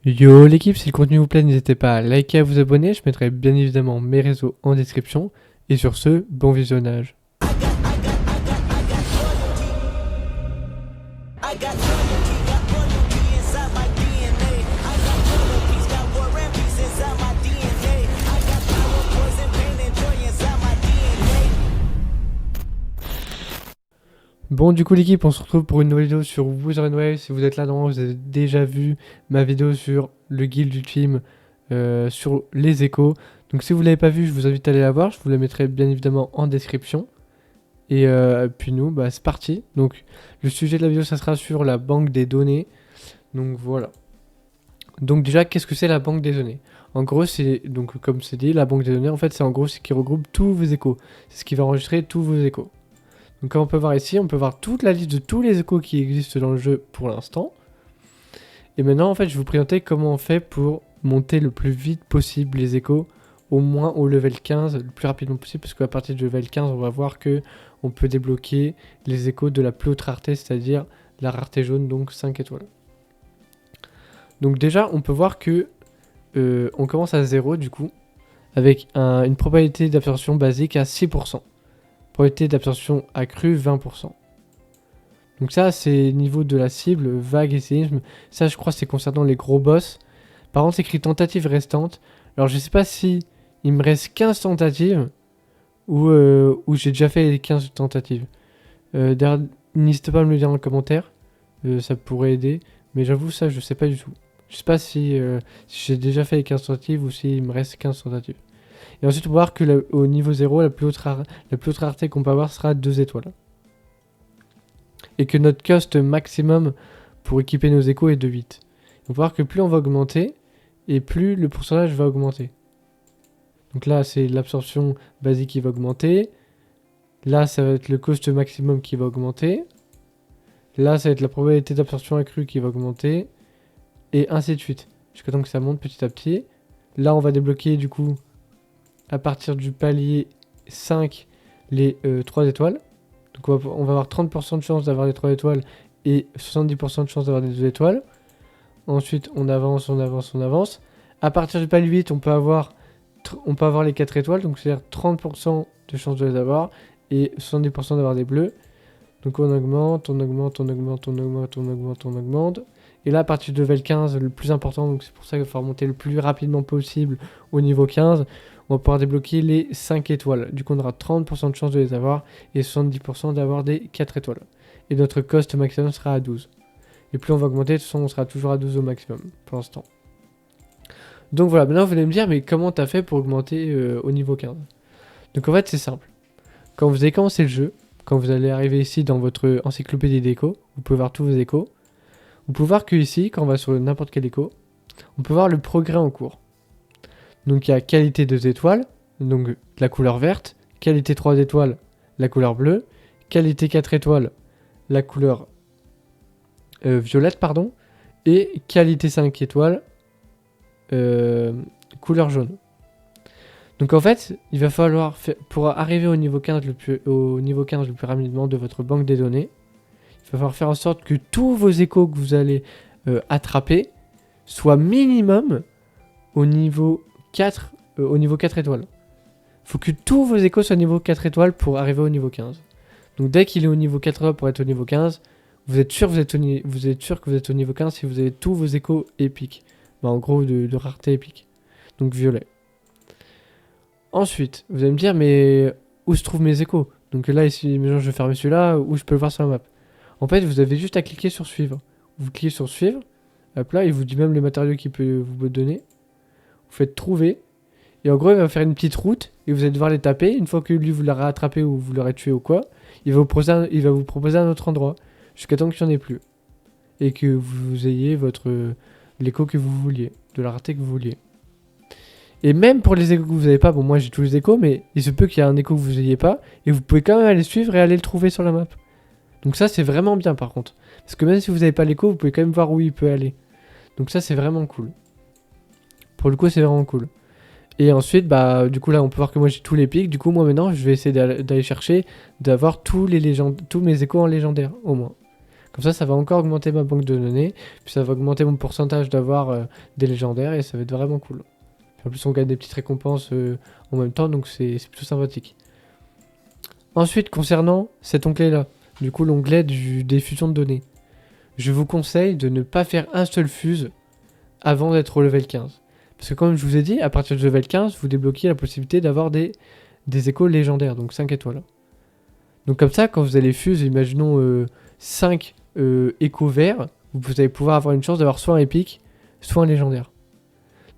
Yo l'équipe, si le contenu vous plaît, n'hésitez pas à liker et à vous abonner. Je mettrai bien évidemment mes réseaux en description. Et sur ce, bon visionnage. I got loyalty inside my DNA. I got world peace, got war and peace inside my DNA. I got power, poison, pain, and joy inside my DNA. Bon du coup l'équipe, on se retrouve pour une nouvelle vidéo sur Wuthering Waves. Si vous êtes là dedans, vous avez déjà vu ma vidéo sur le guild ultime, sur les échos. Donc si vous ne l'avez pas vu, je vous invite à aller la voir. Je vous la mettrai bien évidemment en description. Et puis nous, bah, c'est parti. Donc le sujet de la vidéo, ça sera sur la banque des données. Donc voilà. Donc déjà, qu'est-ce que c'est la banque des données? En gros, c'est donc comme c'est dit, la banque des données, en fait, c'est en gros ce qui regroupe tous vos échos. C'est ce qui va enregistrer tous vos échos. Donc comme on peut voir ici, on peut voir toute la liste de tous les échos qui existent dans le jeu pour l'instant. Et maintenant, en fait, je vais vous présenter comment on fait pour monter le plus vite possible les échos, au moins au level 15, le plus rapidement possible, parce qu'à partir du level 15, on va voir que on peut débloquer les échos de la plus haute rareté, c'est-à-dire la rareté jaune, donc 5 étoiles. Donc déjà, on peut voir que on commence à 0 du coup, avec une probabilité d'absorption basique à 6%. Probabilité d'absorption accrue 20%. Donc ça, c'est niveau de la cible, vague et séisme. Ça, je crois, c'est concernant les gros boss. Par contre, c'est écrit tentative restante. Alors, je sais pas si il me reste 15 tentatives ou j'ai déjà fait les 15 tentatives. N'hésitez pas à me le dire dans le commentaire. Ça pourrait aider. Mais j'avoue, ça, je sais pas du tout. Je sais pas si j'ai déjà fait les 15 tentatives ou s'il me reste 15 tentatives. Et ensuite, on va voir que au niveau 0, la plus haute rareté qu'on peut avoir sera 2 étoiles. Et que notre cost maximum pour équiper nos échos est de 8. On va voir que plus on va augmenter, et plus le pourcentage va augmenter. Donc là, c'est l'absorption basique qui va augmenter. Là, ça va être le cost maximum qui va augmenter. Là, ça va être la probabilité d'absorption accrue qui va augmenter. Et ainsi de suite. Jusqu'à temps que ça monte petit à petit. Là, on va débloquer du coup, à partir du palier 5, les 3 étoiles. Donc on va avoir 30% de chance d'avoir les 3 étoiles et 70% de chance d'avoir des 2 étoiles. Ensuite, on avance, on avance, on avance. À partir du palier 8, on peut avoir les 4 étoiles, donc c'est-à-dire 30% de chance de les avoir et 70% d'avoir des bleus. Donc on augmente, on augmente, on augmente, on augmente, on augmente, on augmente. Et là, à partir du level 15, le plus important, donc c'est pour ça qu'il va falloir monter le plus rapidement possible au niveau 15, on va pouvoir débloquer les 5 étoiles. Du coup, on aura 30% de chance de les avoir et 70% d'avoir des 4 étoiles. Et notre cost maximum sera à 12. Et plus on va augmenter, de toute façon, on sera toujours à 12 au maximum pour l'instant. Donc voilà, maintenant vous allez me dire, mais comment t'as fait pour augmenter au niveau 15? Donc en fait, c'est simple. Quand vous avez commencé le jeu, quand vous allez arriver ici dans votre encyclopédie d'échos, vous pouvez voir tous vos échos. Vous pouvez voir que ici, quand on va sur n'importe quel écho, on peut voir le progrès en cours. Donc il y a qualité 2 étoiles, donc la couleur verte, qualité 3 étoiles, la couleur bleue, qualité 4 étoiles, la couleur violette, pardon, et qualité 5 étoiles, couleur jaune. Donc en fait, il va falloir, pour arriver au niveau 15 le plus rapidement de votre banque des données, il va falloir faire en sorte que tous vos échos que vous allez attraper soient minimum au niveau 4, étoiles. Il faut que tous vos échos soient au niveau 4 étoiles pour arriver au niveau 15. Donc dès qu'il est au niveau 4 étoiles pour être au niveau 15, vous êtes sûr que vous êtes au niveau 15 si vous avez tous vos échos épiques. Bah, en gros de rareté épique. Donc violet. Ensuite, vous allez me dire, mais où se trouvent mes échos? Donc là, ici, maintenant, je vais fermer celui-là, où je peux le voir sur la map. En fait, vous avez juste à cliquer sur suivre. Vous cliquez sur suivre. Hop là, il vous dit même les matériaux qu'il peut vous donner. Vous faites trouver. Et en gros, il va faire une petite route et vous allez devoir les taper. Une fois que lui, vous l'aurez attrapé ou vous l'aurez tué ou quoi, il va vous proposer un autre endroit. Jusqu'à temps qu'il n'y en ait plus. Et que vous ayez l'écho que vous vouliez. De la rareté que vous vouliez. Et même pour les échos que vous n'avez pas, bon moi j'ai tous les échos, mais il se peut qu'il y ait un écho que vous n'ayez pas, et vous pouvez quand même aller suivre et aller le trouver sur la map. Donc ça c'est vraiment bien par contre. Parce que même si vous n'avez pas l'écho, vous pouvez quand même voir où il peut aller. Donc ça c'est vraiment cool. Pour le coup c'est vraiment cool. Et ensuite, bah du coup là on peut voir que moi j'ai tous les pics, du coup moi maintenant je vais essayer d'aller chercher, d'avoir tous mes échos en légendaire au moins. Comme ça va encore augmenter ma banque de données, puis ça va augmenter mon pourcentage d'avoir des légendaires, et ça va être vraiment cool. En plus, on gagne des petites récompenses en même temps, donc c'est plutôt sympathique. Ensuite, concernant cet onglet-là, du coup l'onglet des fusions de données, je vous conseille de ne pas faire un seul fuse avant d'être au level 15. Parce que comme je vous ai dit, à partir du level 15, vous débloquez la possibilité d'avoir des échos légendaires, donc 5 étoiles. Donc comme ça, quand vous allez fuse, imaginons 5 échos verts, vous allez pouvoir avoir une chance d'avoir soit un épique, soit un légendaire.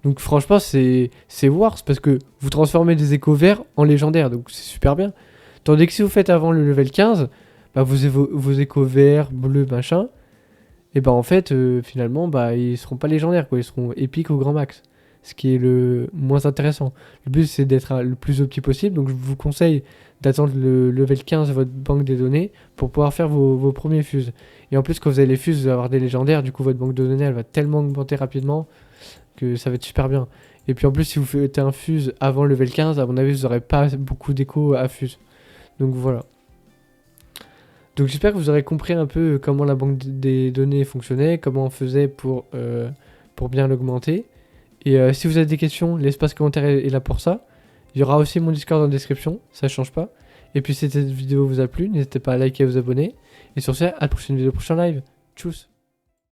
Donc franchement, c'est worse parce que vous transformez des échos verts en légendaires, donc c'est super bien. Tandis que si vous faites avant le level 15, bah vos échos verts, bleus, machin, et bah en fait, finalement, bah ils seront pas légendaires, quoi, ils seront épiques au grand max. Ce qui est le moins intéressant. Le but c'est d'être le plus opti possible, donc je vous conseille d'attendre le level 15 de votre banque des données pour pouvoir faire vos premiers fuses. Et en plus, quand vous avez les fuses, vous allez avoir des légendaires, du coup votre banque de données elle va tellement augmenter rapidement que ça va être super bien. Et puis en plus, si vous faites un fuse avant le level 15, à mon avis, vous n'aurez pas beaucoup d'échos à fuse. Donc voilà. Donc j'espère que vous aurez compris un peu comment la banque des données fonctionnait, comment on faisait pour bien l'augmenter. Et si vous avez des questions, l'espace commentaire est là pour ça. Il y aura aussi mon Discord dans la description, ça change pas. Et puis si cette vidéo vous a plu, n'hésitez pas à liker et à vous abonner. Et sur ce, à la prochaine vidéo, prochain live. Tchuss.